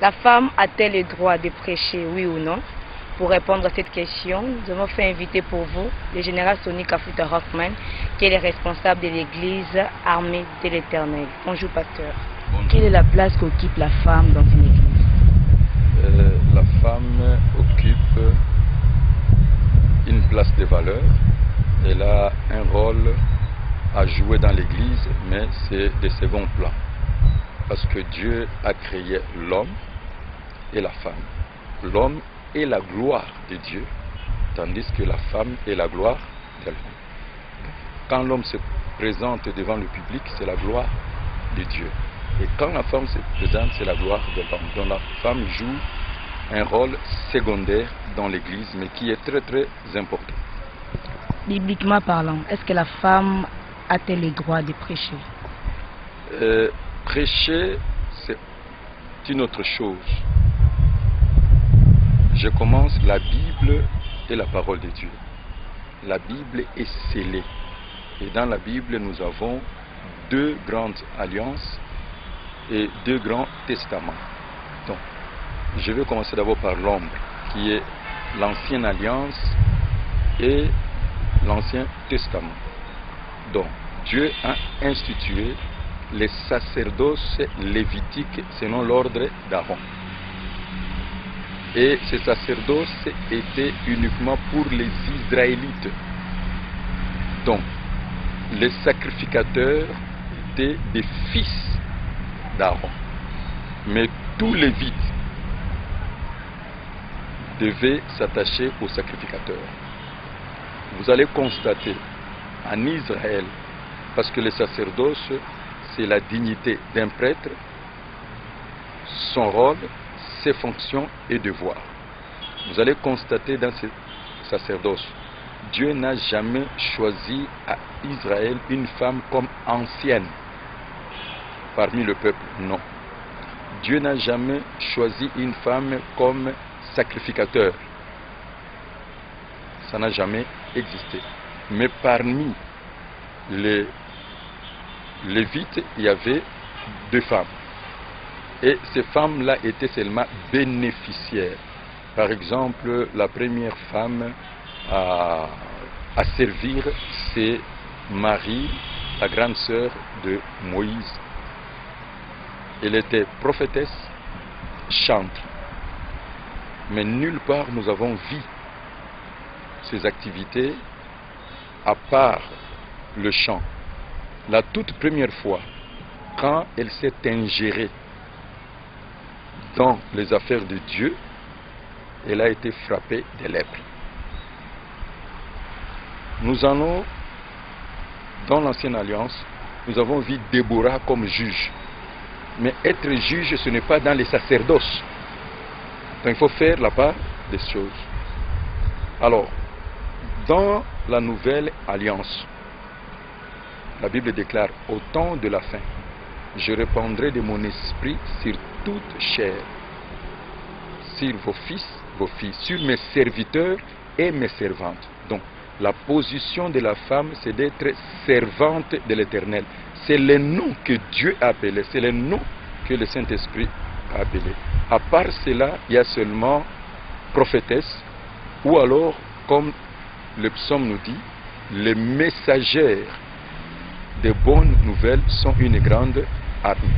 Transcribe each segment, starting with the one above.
La femme a-t-elle le droit de prêcher, oui ou non? Pour répondre à cette question, nous avons fait inviter pour vous le général Sonny Kafuta Rockman, qui est le responsable de l'église Armée de l'Éternel. Bonjour, pasteur. Bonjour. Quelle est la place qu'occupe la femme dans une église? La femme occupe une place de valeur. Elle a un rôle à jouer dans l'église, mais c'est de second plan. Parce que Dieu a créé l'homme et la femme. L'homme est la gloire de Dieu, tandis que la femme est la gloire de l'homme. Quand l'homme se présente devant le public, c'est la gloire de Dieu. Et quand la femme se présente, c'est la gloire de l'homme. Donc la femme joue un rôle secondaire dans l'église, mais qui est très très important. Bibliquement parlant, est-ce que la femme a-t-elle le droit de prêcher? Prêcher, c'est une autre chose. Je commence, la Bible est la parole de Dieu. La Bible est scellée. Et dans la Bible, nous avons deux grandes alliances et deux grands testaments. Donc, je vais commencer d'abord par l'ombre, qui est l'ancienne alliance et l'ancien testament. Donc, Dieu a institué les sacerdoces lévitiques selon l'ordre d'Aaron. Et ces sacerdoces étaient uniquement pour les Israélites. Donc, les sacrificateurs étaient des fils d'Aaron. Mais tous les Lévites devaient s'attacher aux sacrificateurs. Vous allez constater en Israël, parce que le sacerdoce, c'est la dignité d'un prêtre, son rôle, ses fonctions et devoirs. Vous allez constater dans ce sacerdoce, Dieu n'a jamais choisi à Israël une femme comme ancienne parmi le peuple, non. Dieu n'a jamais choisi une femme comme sacrificateur. Ça n'a jamais existé. Mais parmi les Lévites, il y avait deux femmes. Et ces femmes-là étaient seulement bénéficiaires. Par exemple, la première femme à servir, c'est Marie, la grande sœur de Moïse. Elle était prophétesse, chantre. Mais nulle part nous avons vu ces activités à part le chant. La toute première fois, quand elle s'est ingérée dans les affaires de Dieu, elle a été frappée de lèpre. Nous allons, dans l'Ancienne Alliance, nous avons vu Déborah comme juge. Mais être juge, ce n'est pas dans les sacerdoces. Donc il faut faire la part des choses. Alors, dans la Nouvelle Alliance, la Bible déclare, au temps de la fin, je répandrai de mon esprit sur toute chair, sur vos fils, vos filles, sur mes serviteurs et mes servantes. Donc, la position de la femme, c'est d'être servante de l'Éternel. C'est le nom que Dieu a appelé, c'est le nom que le Saint-Esprit a appelé. À part cela, il y a seulement prophétesse, ou alors, comme le psaume nous dit, les messagères des bonnes nouvelles sont une grande armée.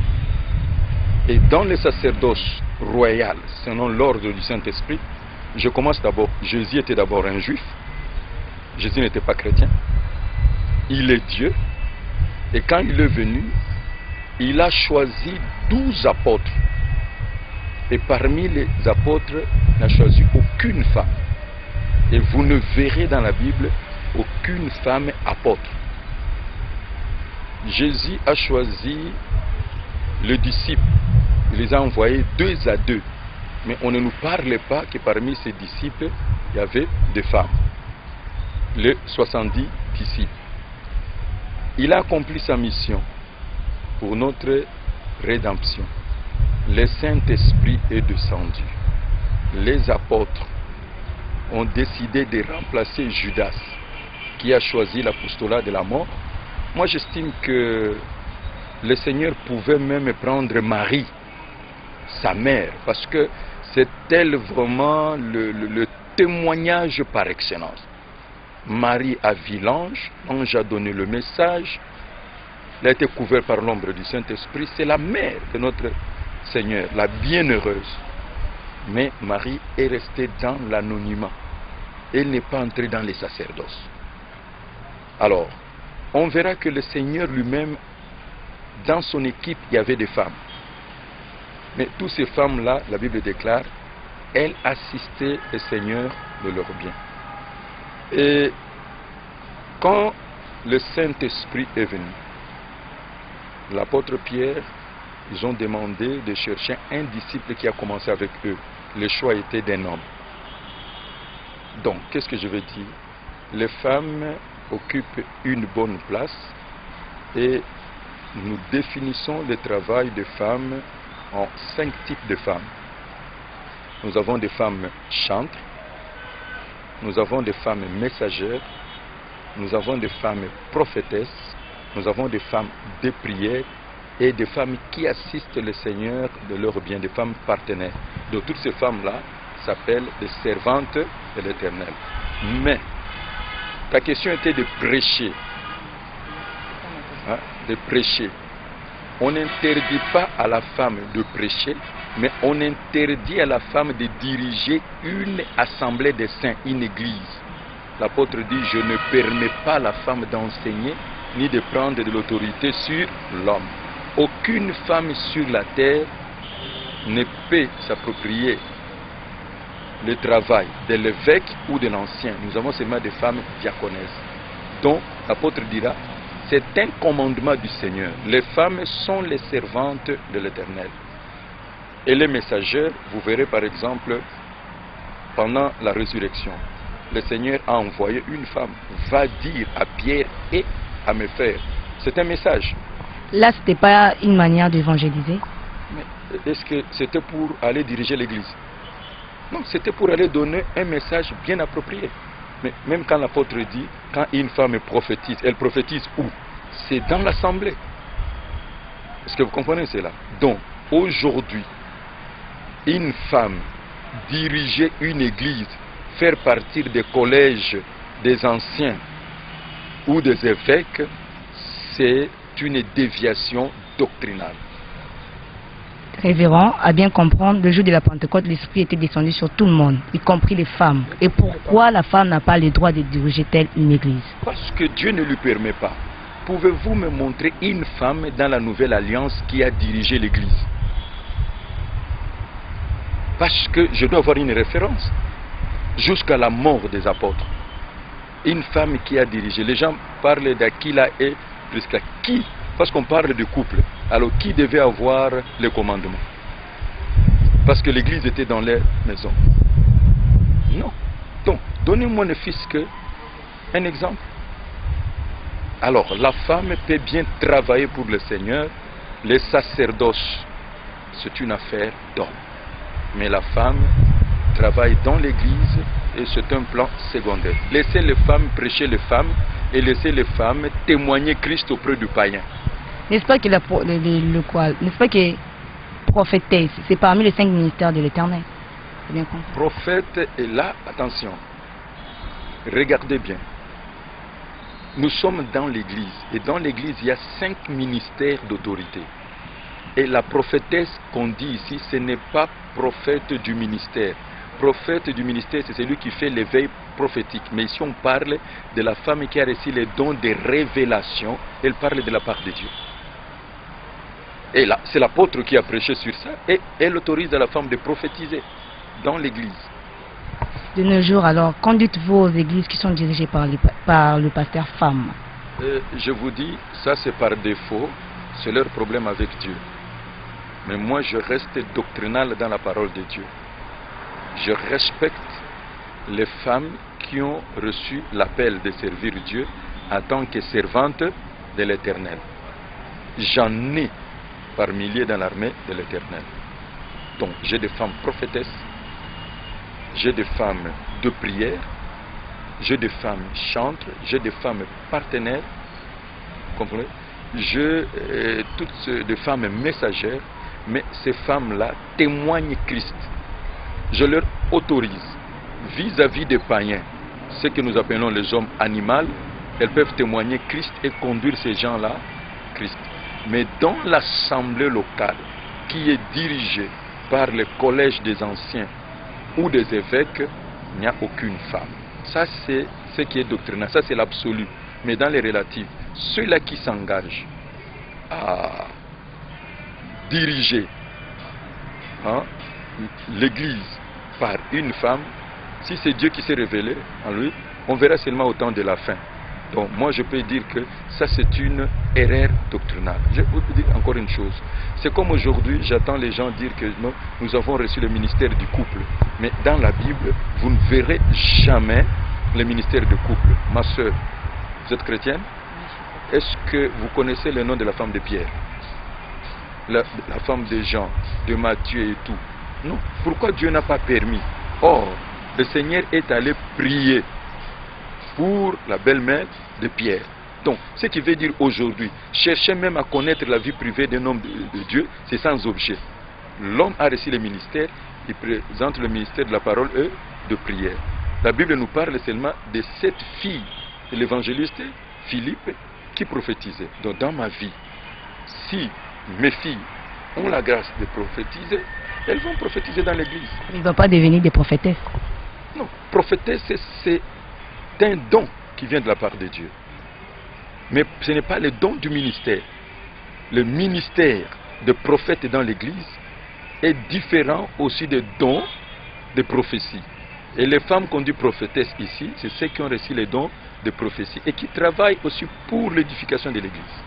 Et dans le sacerdoce royal, selon l'ordre du Saint-Esprit, je commence d'abord, Jésus était d'abord un juif, Jésus n'était pas chrétien, il est Dieu, et quand il est venu, il a choisi 12 apôtres, et parmi les apôtres, il n'a choisi aucune femme, et vous ne verrez dans la Bible aucune femme apôtre. Jésus a choisi les disciples, il les a envoyés 2 à 2, mais on ne nous parle pas que parmi ces disciples, il y avait des femmes, les 70 disciples. Il a accompli sa mission pour notre rédemption. Le Saint-Esprit est descendu. Les apôtres ont décidé de remplacer Judas, qui a choisi l'apostolat de la mort. Moi, j'estime que le Seigneur pouvait même prendre Marie sa mère, parce que c'est elle vraiment le témoignage par excellence. Marie a vu l'ange, l'ange a donné le message, elle a été couverte par l'ombre du Saint-Esprit, c'est la mère de notre Seigneur, la bienheureuse. Mais Marie est restée dans l'anonymat, elle n'est pas entrée dans les sacerdoces. Alors, on verra que le Seigneur lui-même, dans son équipe, il y avait des femmes. Mais toutes ces femmes-là, la Bible déclare, elles assistaient le Seigneur de leur bien. Et quand le Saint-Esprit est venu, l'apôtre Pierre, ils ont demandé de chercher un disciple qui a commencé avec eux. Le choix était d'un homme. Donc, qu'est-ce que je veux dire? Les femmes occupent une bonne place et nous définissons le travail des femmes en 5 types de femmes. Nous avons des femmes chantres, nous avons des femmes messagères, nous avons des femmes prophétesses, nous avons des femmes de prière et des femmes qui assistent le Seigneur de leur bien, des femmes partenaires. Donc toutes ces femmes-là s'appellent des servantes de l'Éternel. Mais ta question était de prêcher. Hein, de prêcher. On n'interdit pas à la femme de prêcher, mais on interdit à la femme de diriger une assemblée des saints, une église. L'apôtre dit, je ne permets pas à la femme d'enseigner ni de prendre de l'autorité sur l'homme. Aucune femme sur la terre ne peut s'approprier le travail de l'évêque ou de l'ancien. Nous avons seulement des femmes diaconesses. Donc, l'apôtre dira, c'est un commandement du Seigneur. Les femmes sont les servantes de l'Éternel. Et les messagers, vous verrez par exemple, pendant la résurrection, le Seigneur a envoyé une femme, va dire à Pierre et à mes frères. C'est un message. Là, ce n'était pas une manière d'évangéliser? Mais est-ce que c'était pour aller diriger l'église? Non, c'était pour aller donner un message bien approprié. Mais même quand l'apôtre dit, quand une femme prophétise, elle prophétise où? C'est dans l'assemblée. Est-ce que vous comprenez cela? Donc, aujourd'hui, une femme diriger une église, faire partir des collèges des anciens ou des évêques, c'est une déviation doctrinale. Révérend, à bien comprendre, le jour de la Pentecôte, l'Esprit était descendu sur tout le monde, y compris les femmes. Et pourquoi la femme n'a pas le droit de diriger telle une église? Parce que Dieu ne lui permet pas. Pouvez-vous me montrer une femme dans la Nouvelle Alliance qui a dirigé l'église? Parce que je dois avoir une référence. Jusqu'à la mort des apôtres. Une femme qui a dirigé. Les gens parlent d'Aquila et Priscilla. Qui? Parce qu'on parle de couple. Alors qui devait avoir le commandement? Parce que l'église était dans les maisons. Non. Donc, donnez-moi ne fût-ce qu'un exemple. Alors, la femme peut bien travailler pour le Seigneur. Les sacerdoces, c'est une affaire d'homme. Mais la femme travaille dans l'église et c'est un plan secondaire. Laissez les femmes prêcher les femmes et laissez les femmes témoigner Christ auprès du païen. N'est-ce pas que n'est-ce pas que prophétesse, c'est parmi les 5 ministères de l'Éternel? Bien compris. Prophète est là, attention. Regardez bien. Nous sommes dans l'église et dans l'église il y a 5 ministères d'autorité. Et la prophétesse qu'on dit ici, ce n'est pas prophète du ministère. Prophète du ministère, c'est celui qui fait l'éveil prophétique. Mais ici, on parle de la femme qui a reçu les dons de révélation. Elle parle de la part de Dieu. Et là, c'est l'apôtre qui a prêché sur ça. Et elle autorise à la femme de prophétiser dans l'église. De nos jours, alors, qu'en dites-vous aux églises qui sont dirigées par le pasteur femme? Je vous dis, ça c'est par défaut. C'est leur problème avec Dieu. Mais moi, je reste doctrinal dans la parole de Dieu. Je respecte les femmes qui ont reçu l'appel de servir Dieu en tant que servantes de l'Éternel. J'en ai par milliers dans l'armée de l'Éternel. Donc, j'ai des femmes prophétesses, j'ai des femmes de prière, j'ai des femmes chantres, j'ai des femmes partenaires, vous comprenez? J'ai toutes des femmes messagères, mais ces femmes-là témoignent Christ. Je leur autorise, vis-à-vis des païens, ce que nous appelons les hommes animaux, elles peuvent témoigner Christ et conduire ces gens-là Christ. Mais dans l'assemblée locale, qui est dirigée par le collège des anciens ou des évêques, il n'y a aucune femme. Ça, c'est ce qui est doctrinal, ça c'est l'absolu. Mais dans les relatifs, ceux-là qui s'engagent à diriger l'Église par une femme, si c'est Dieu qui s'est révélé en lui, on verra seulement au temps de la fin. Donc moi je peux dire que ça c'est une erreur doctrinale. Je peux vous dire encore une chose. C'est comme aujourd'hui, j'entends les gens dire que nous avons reçu le ministère du couple. Mais dans la Bible, vous ne verrez jamais le ministère du couple. Ma soeur, vous êtes chrétienne? Est-ce que vous connaissez le nom de la femme de Pierre? La femme de Jean, de Matthieu et tout? Non. Pourquoi Dieu n'a pas permis? Or, le Seigneur est allé prier pour la belle-mère de Pierre. Donc, ce qui veut dire aujourd'hui, chercher même à connaître la vie privée d'un homme de Dieu, c'est sans objet. L'homme a reçu le ministère, il présente le ministère de la parole et de prière. La Bible nous parle seulement de cette fille de l'évangéliste Philippe qui prophétisait. Donc, dans ma vie, si mes filles ont la grâce de prophétiser, elles vont prophétiser dans l'église. Ils ne vont pas devenir des prophétesses. Non, prophétesse, c'est un don qui vient de la part de Dieu. Mais ce n'est pas le don du ministère. Le ministère de prophète dans l'église est différent aussi des dons de prophétie. Et les femmes qu'on dit prophétesses ici, c'est ceux qui ont reçu les dons de prophétie et qui travaillent aussi pour l'édification de l'église.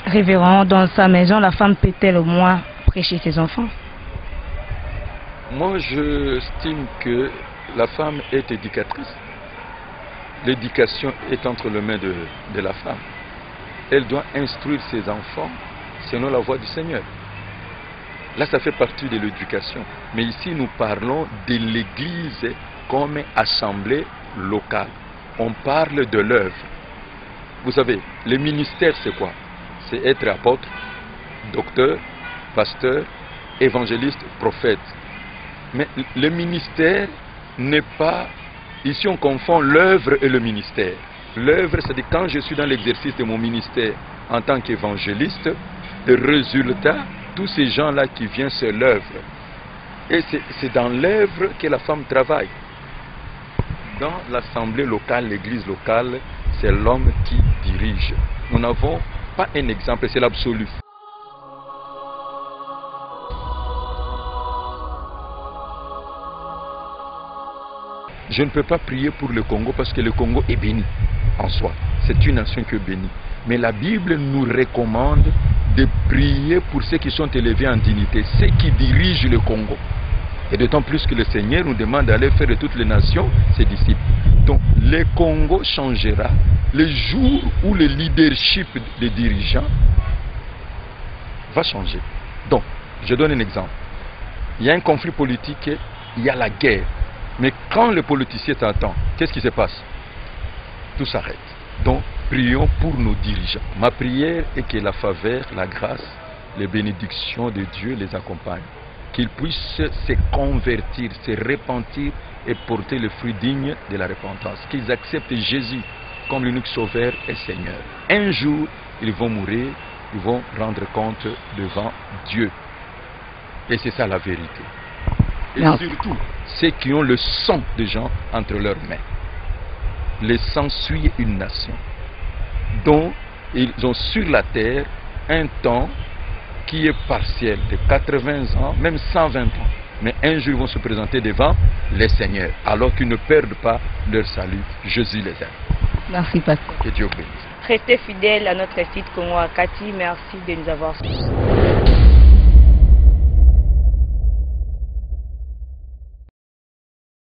Révérend, dans sa maison, la femme peut-elle au moins prêcher ses enfants? Moi, j'estime que la femme est éducatrice. L'éducation est entre les mains de la femme. Elle doit instruire ses enfants selon la voie du Seigneur. Là, ça fait partie de l'éducation. Mais ici, nous parlons de l'Église comme assemblée locale. On parle de l'œuvre. Vous savez, le ministère, c'est quoi? C'est être apôtre, docteur, pasteur, évangéliste, prophète. Mais le ministère n'est pas... Ici, on confond l'œuvre et le ministère. L'œuvre, c'est-à-dire quand je suis dans l'exercice de mon ministère en tant qu'évangéliste, le résultat, tous ces gens-là qui viennent, c'est l'œuvre. Et c'est dans l'œuvre que la femme travaille. Dans l'assemblée locale, l'église locale, c'est l'homme qui dirige. Nous n'avons pas un exemple, c'est l'absolu. Je ne peux pas prier pour le Congo parce que le Congo est béni en soi. C'est une nation qui est bénie. Mais la Bible nous recommande de prier pour ceux qui sont élevés en dignité, ceux qui dirigent le Congo. Et d'autant plus que le Seigneur nous demande d'aller faire de toutes les nations ses disciples. Donc le Congo changera le jour où le leadership des dirigeants va changer. Donc, je donne un exemple. Il y a un conflit politique, il y a la guerre. Mais quand le politicien s'entend, qu'est-ce qui se passe? Tout s'arrête. Donc, prions pour nos dirigeants. Ma prière est que la faveur, la grâce, les bénédictions de Dieu les accompagnent. Qu'ils puissent se convertir, se repentir et porter le fruit digne de la repentance. Qu'ils acceptent Jésus comme l'unique sauveur et Seigneur. Un jour, ils vont mourir, ils vont rendre compte devant Dieu. Et c'est ça la vérité. Et surtout, ceux qui ont le sang des gens entre leurs mains. Le sang suit une nation. Donc, ils ont sur la terre un temps qui est partiel, de 80 ans, même 120 ans. Mais un jour, ils vont se présenter devant les seigneurs, alors qu'ils ne perdent pas leur salut. Jésus les aime. Merci, Pasteur. Que Dieu bénisse. Restez fidèles à notre site Congo Akati. Merci de nous avoir suivis.